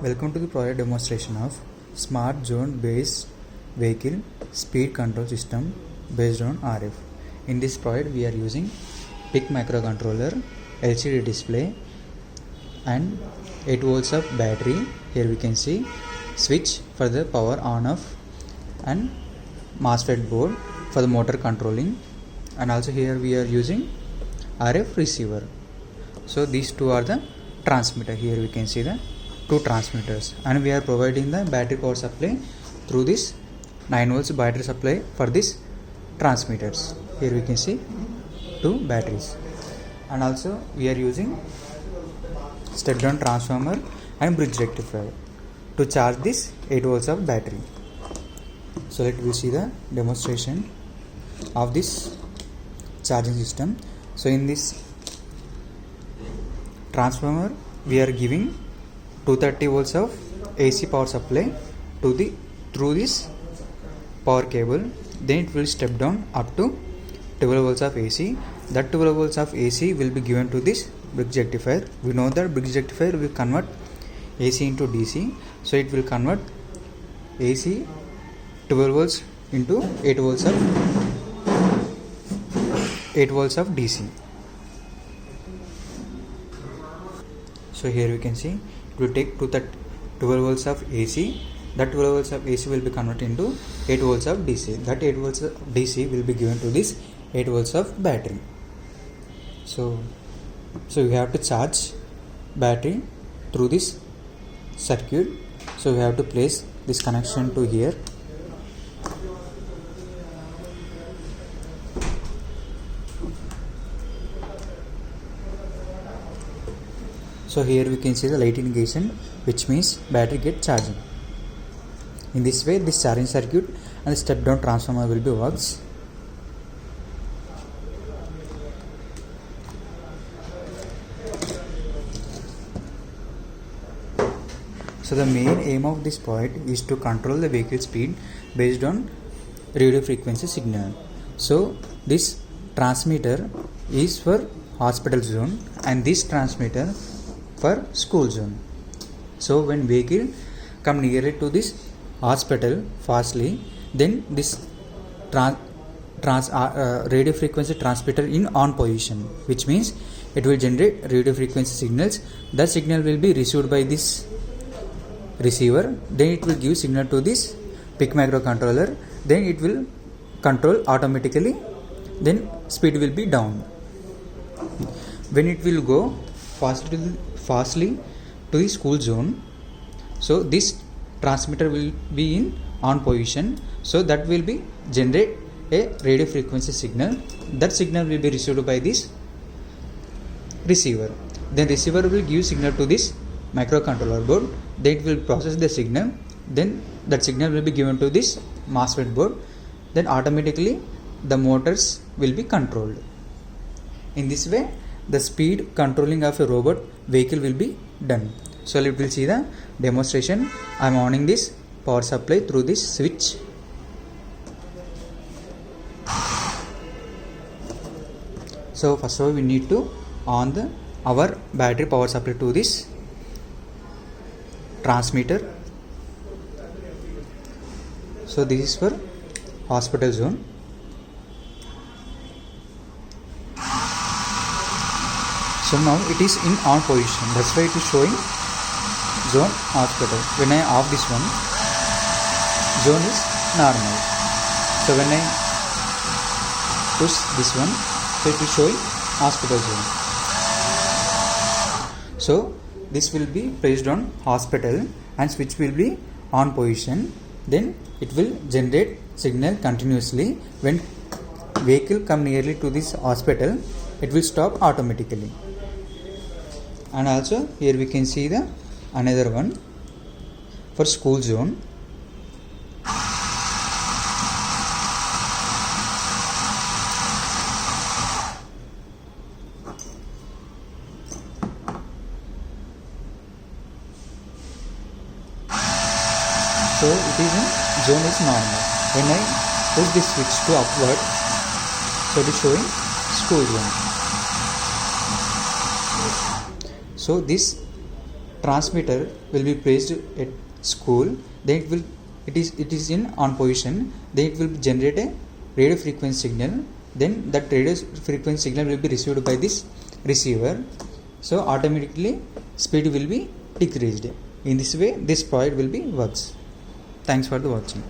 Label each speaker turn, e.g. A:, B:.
A: Welcome to the project demonstration of Smart Zone Based Vehicle Speed Control System based on RF. In this project we are using PIC microcontroller, LCD display and 8 volts of battery. Here we can see switch for the power on off and MOSFET board for the motor controlling, and also here we are using RF receiver. So these two are the transmitter. Here we can see the two transmitters, and we are providing the battery power supply through this 9 volts battery supply for this transmitters. Here we can see two batteries, and also we are using step down transformer and bridge rectifier to charge this 8 volts of battery. So let we see the demonstration of this charging system. So in this transformer we are giving 230 volts of AC power supply through this power cable. Then it will step down up to 12 volts of AC. That 12 volts of AC will be given to this bridge rectifier. We know that bridge rectifier will convert AC into DC, so it will convert AC 12 volts into 8 volts of DC. So here we can see it will take 12 volts of AC. That 12 volts of AC will be converted into 8 volts of DC. That 8 volts of DC will be given to this 8 volts of battery. So we have to charge battery through this circuit. So we have to place this connection to here. So here we can see the light indication, which means battery get charging. In this way this charging circuit and the step down transformer will be works. So the main aim of this project is to control the vehicle speed based on radio frequency signal. So this transmitter is for hospital zone and this transmitter for school zone. So when vehicle come nearly to this hospital fastly, then this radio frequency transmitter in on position, which means it will generate radio frequency signals. That signal will be received by this receiver, then it will give signal to this PIC microcontroller, then it will control automatically, then speed will be down. When it will go fastly to the school zone, so this transmitter will be in on position, so that will be generate a radio frequency signal. That signal will be received by this receiver, then receiver will give signal to this microcontroller board, then it will process the signal, then that signal will be given to this MOSFET board, then automatically the motors will be controlled. In this way the speed controlling of a robot vehicle will be done. So we will see the demonstration. I am owning this power supply through this switch. So first of all we need to on our battery power supply to this transmitter. So this is for hospital zone. So now it is in on position, that's why it is showing zone hospital. When I off this one, zone is normal. So when I push this one, so it is showing hospital zone. So this will be placed on hospital and switch will be on position, then it will generate signal continuously. When vehicle come nearly to this hospital, it will stop automatically. And also here we can see the another one for school zone. So it is in zone is normal. When I push this switch to upward, so it is showing school zone. So this transmitter will be placed at school, then it is in on position, then it will generate a radio frequency signal, then that radio frequency signal will be received by this receiver, so automatically speed will be decreased. In this way this project will be works. Thanks for the watching.